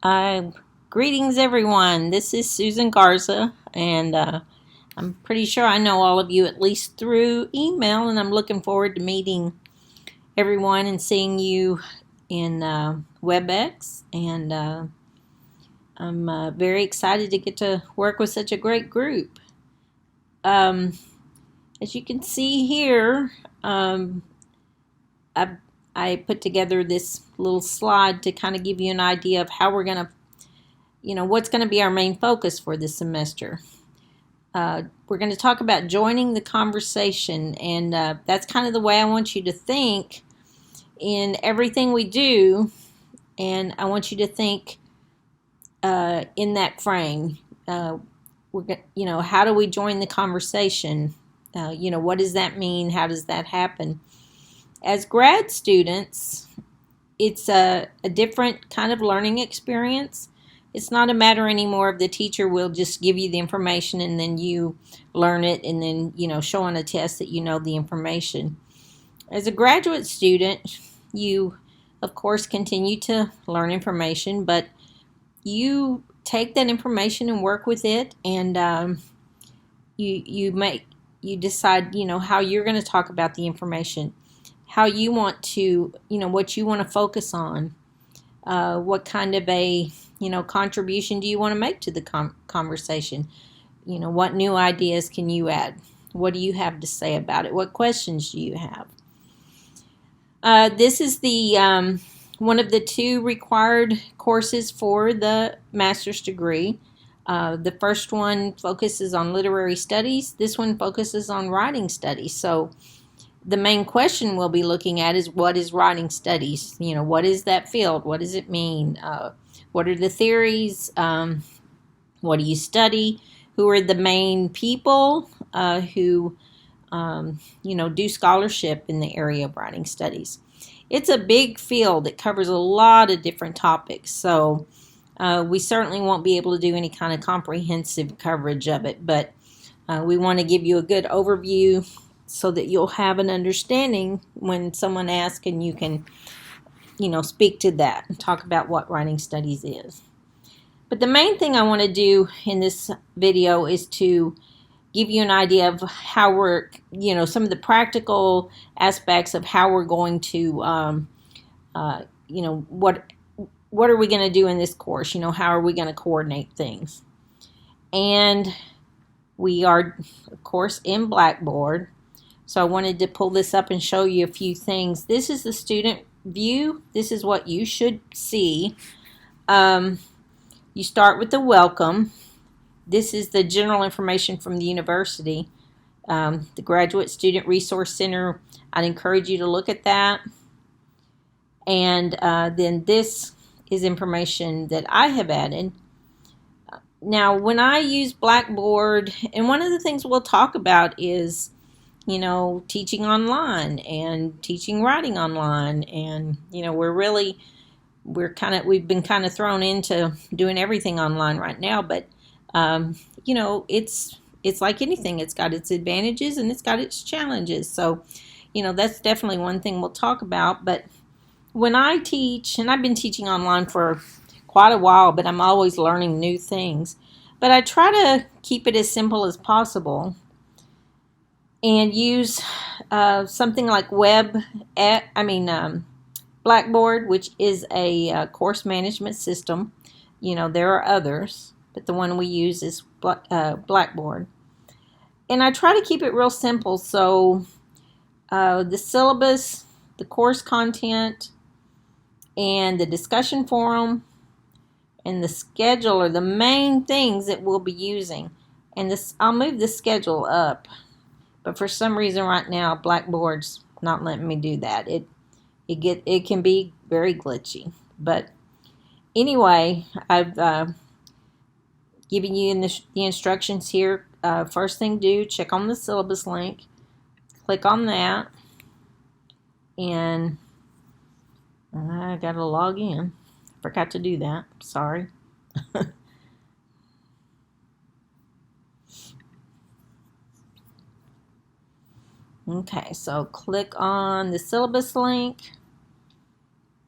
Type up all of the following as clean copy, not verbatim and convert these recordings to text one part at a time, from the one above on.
Uh, Greetings, everyone. This is Susan Garza, and I'm pretty sure I know all of you at least through email, and I'm looking forward to meeting everyone and seeing you in WebEx. And I'm very excited to get to work with such a great group. Um, as you can see here, um, I, I put together this little slide to kind of give you an idea of how we're going to what's going to be our main focus for this semester. We're going to talk about joining the conversation, and that's kind of the way I want you to think in everything we do, and I want you to think in that frame. How do we join the conversation? What does that mean? How does that happen? As grad students, it's a different kind of learning experience. It's not a matter anymore of the teacher will just give you the information and then you learn it and then, show on a test that you know the information. As a graduate student, you, of course, continue to learn information, but you take that information and work with it, and you decide, how you're going to talk about the information, how you want to, what you want to focus on, what kind of a contribution do you want to make to the conversation? What new ideas can you add? What do you have to say about it? What questions do you have? This is the one of the two required courses for the master's degree. The first one focuses on literary studies. This one focuses on writing studies. So the main question we'll be looking at is, what is writing studies? What is that field? What does it mean? What are the theories? What do you study? Who are the main people who do scholarship in the area of writing studies? It's a big field. It covers a lot of different topics. So we certainly won't be able to do any kind of comprehensive coverage of it, but we want to give you a good overview so that you'll have an understanding when someone asks, and you can, speak to that and talk about what writing studies is. But the main thing I want to do in this video is to give you an idea of how we're, some of the practical aspects of how we're going to, what are we going to do in this course? How are we going to coordinate things? And we are, of course, in Blackboard. So I wanted to pull this up and show you a few things. This is the student view. This is what you should see. You start with the welcome. This is the general information from the university. The Graduate Student Resource Center, I'd encourage you to look at that. And then this is information that I have added. Now, when I use Blackboard, and one of the things we'll talk about is teaching online and teaching writing online, and we've been kind of thrown into doing everything online right now, but it's like anything. It's got its advantages and it's got its challenges. So that's definitely one thing we'll talk about. But when I teach, and I've been teaching online for quite a while, but I'm always learning new things, but I try to keep it as simple as possible and use something like Blackboard, which is a course management system. There are others, but the one we use is Blackboard. And I try to keep it real simple. So the syllabus, the course content, and the discussion forum, and the schedule are the main things that we'll be using. And I'll move the schedule up. But for some reason right now, Blackboard's not letting me do that. It can be very glitchy. But anyway, I've given you the instructions here. First thing to do, check on the syllabus link. Click on that. And I got to log in. Forgot to do that. Sorry. Okay, so click on the syllabus link.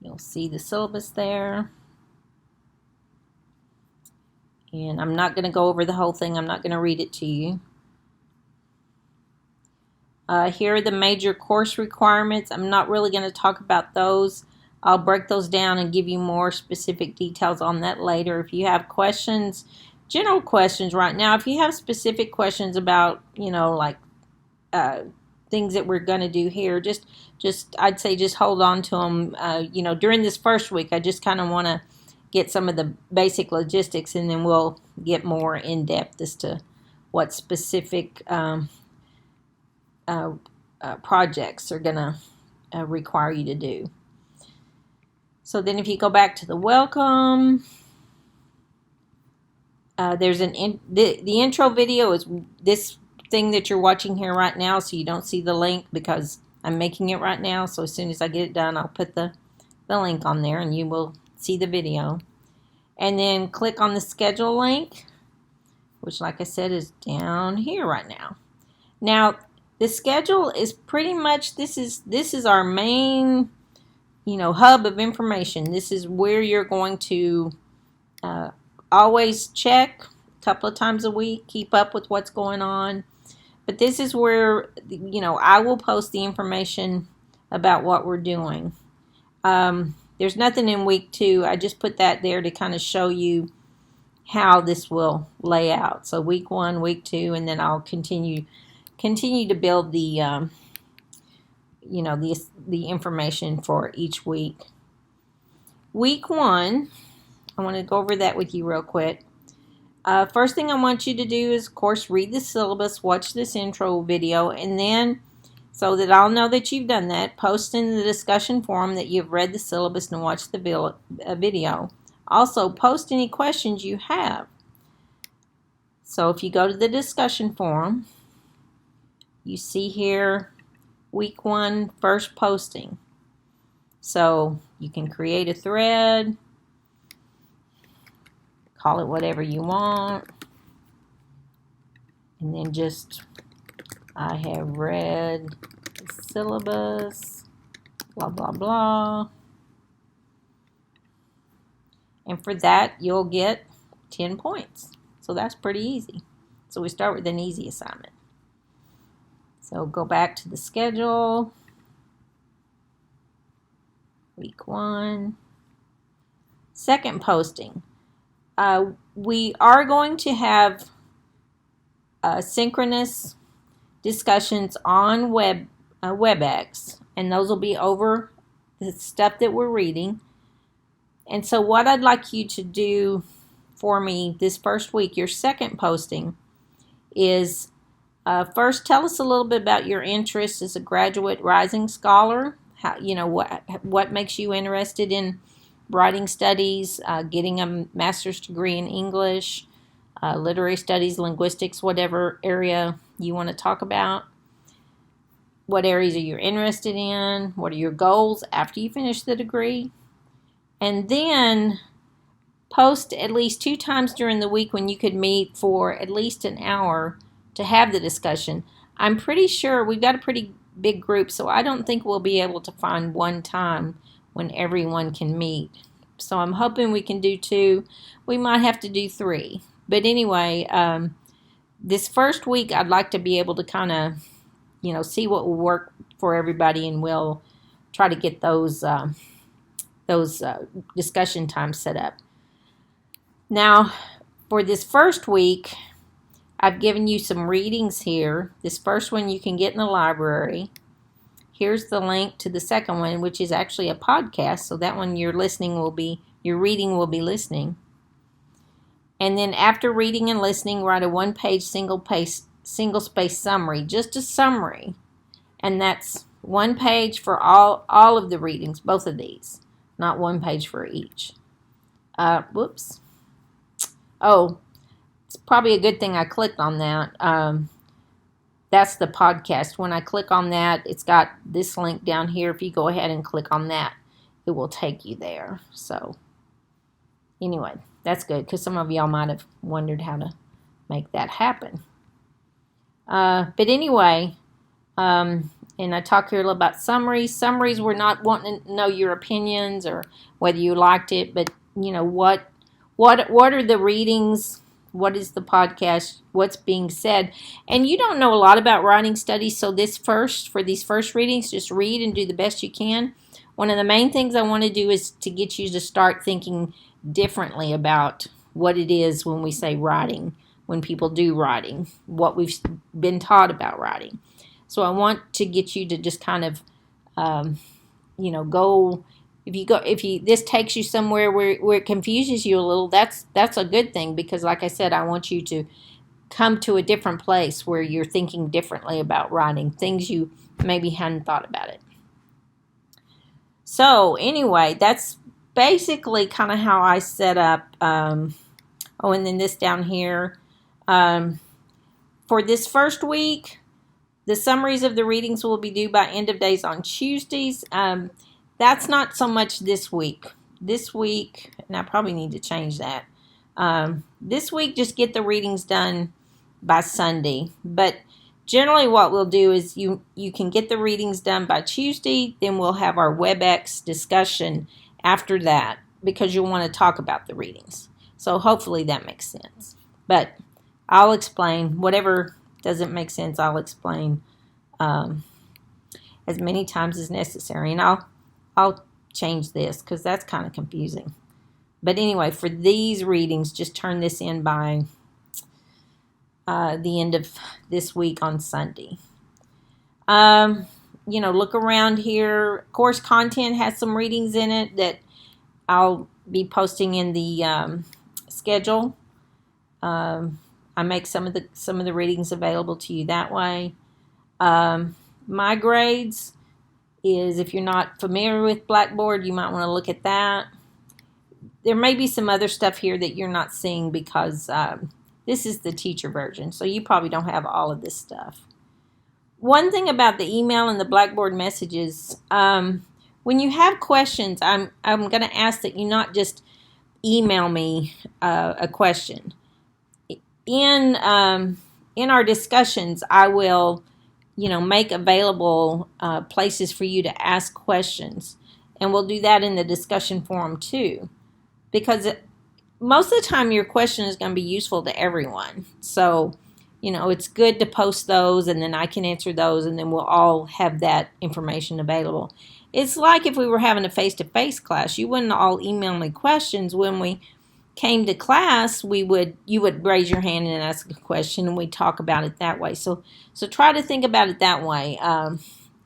You'll see the syllabus there. And I'm not going to go over the whole thing. I'm not going to read it to you. Here are the major course requirements. I'm not really going to talk about those. I'll break those down and give you more specific details on that later. If you have questions, general questions right now, if you have specific questions about, like things that we're going to do here, just I'd say just hold on to them. During this first week, I just kind of want to get some of the basic logistics, and then we'll get more in depth as to what specific projects are going to require you to do. So then if you go back to the welcome, there's the intro video is this thing that you're watching here right now, so you don't see the link because I'm making it right now. So as soon as I get it done, I'll put the link on there and you will see the video. And then click on the schedule link, which, like I said, is down here right now. Now, the schedule is pretty much, this is our main, hub of information. This is where you're going to always check a couple of times a week, keep up with what's going on. But this is where, I will post the information about what we're doing. There's nothing in week 2. I just put that there to kind of show you how this will lay out. So week 1, week 2, and then I'll continue to build the the information for each week. Week 1, I want to go over that with you real quick. First thing I want you to do is, of course, read the syllabus, watch this intro video, and then, so that I'll know that you've done that, post in the discussion forum that you've read the syllabus and watched the video. Also, post any questions you have. So if you go to the discussion forum, you see here week 1 first posting. So you can create a thread, call it whatever you want, and then just, I have read the syllabus, blah, blah, blah. And for that, you'll get 10 points. So that's pretty easy. So we start with an easy assignment. So go back to the schedule. Week 1. Second posting. We are going to have synchronous discussions on WebEx, and those will be over the stuff that we're reading. And so what I'd like you to do for me this first week, your second posting, is first tell us a little bit about your interest as a graduate rising scholar. How, what makes you interested in writing studies, getting a master's degree in English, literary studies, linguistics, whatever area you want to talk about. What areas are you interested in? What are your goals after you finish the degree? And then post at least 2 times during the week when you could meet for at least an hour to have the discussion. I'm pretty sure we've got a pretty big group, so I don't think we'll be able to find one time when everyone can meet. So I'm hoping we can do 2. We might have to do 3. But anyway, this first week I'd like to be able to kind of, see what will work for everybody, and we'll try to get those discussion times set up. Now, for this first week, I've given you some readings here. This first one you can get in the library. Here's the link to the second one, which is actually a podcast. So that one your reading will be listening. And then after reading and listening, write a 1-page single space summary, just a summary. And that's 1 page for all of the readings, both of these, not 1 page for each. Whoops. Oh, it's probably a good thing I clicked on that. That's the podcast. When I click on that, it's got this link down here. If you go ahead and click on that, it will take you there. So anyway, that's good, because some of y'all might have wondered how to make that happen. But anyway, and I talk here a little about summaries. Summaries, we're not wanting to know your opinions or whether you liked it, but what are the readings what is the podcast, what's being said. And you don't know a lot about writing studies, so for these first readings, just read and do the best you can. One of the main things I want to do is to get you to start thinking differently about what it is when we say writing, when people do writing, what we've been taught about writing. So I want to get you to just kind of, go. If this takes you somewhere where it confuses you a little, that's a good thing, because like I said, I want you to come to a different place where you're thinking differently about writing, things you maybe hadn't thought about it. So anyway, that's basically kind of how I set up. And then this down here. For this first week, the summaries of the readings will be due by end of days on Tuesdays. That's not so much this week. This week, and I probably need to change that. This week, just get the readings done by Sunday. But generally what we'll do is you can get the readings done by Tuesday, then we'll have our WebEx discussion after that, because you'll want to talk about the readings. So hopefully that makes sense. But I'll explain. Whatever doesn't make sense, I'll explain as many times as necessary. And I'll change this because that's kind of confusing. But anyway, for these readings, just turn this in by the end of this week on Sunday. Look around here. Course content has some readings in it that I'll be posting in the schedule. I make some of the readings available to you that way. My grades is, if you're not familiar with Blackboard, you might want to look at that. There may be some other stuff here that you're not seeing because this is the teacher version, so you probably don't have all of this stuff. One thing about the email and the Blackboard messages, when you have questions, I'm going to ask that you not just email me a question. In our discussions, I will, make available places for you to ask questions, and we'll do that in the discussion forum too, because most of the time your question is going to be useful to everyone. So, it's good to post those, and then I can answer those, and then we'll all have that information available. It's like if we were having a face-to-face class. You wouldn't all email me questions. When we came to class, you would raise your hand and ask a question, and we'd talk about it that way. So try to think about it that way.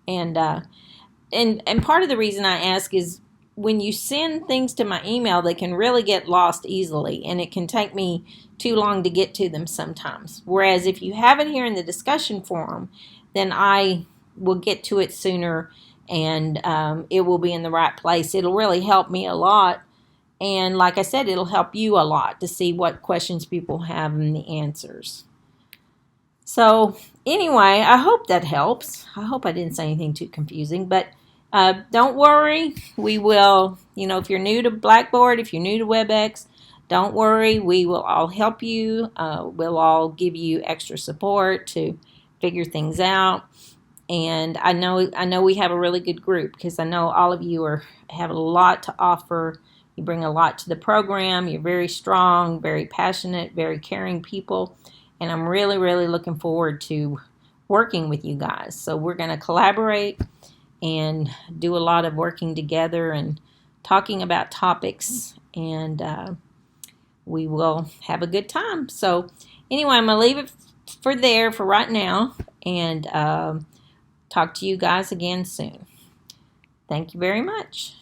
And part of the reason I ask is, when you send things to my email, they can really get lost easily, and it can take me too long to get to them sometimes. Whereas if you have it here in the discussion forum, then I will get to it sooner, and it will be in the right place. It'll really help me a lot. And like I said, it'll help you a lot to see what questions people have and the answers. So anyway, I hope that helps. I hope I didn't say anything too confusing, but don't worry. We will, if you're new to Blackboard, if you're new to WebEx, don't worry. We will all help you. We'll all give you extra support to figure things out. And I know we have a really good group, because I know all of you have a lot to offer. You bring a lot to the program. You're very strong, very passionate, very caring people. And I'm really, really looking forward to working with you guys. So we're going to collaborate and do a lot of working together and talking about topics. And we will have a good time. So anyway, I'm going to leave it for right now. And talk to you guys again soon. Thank you very much.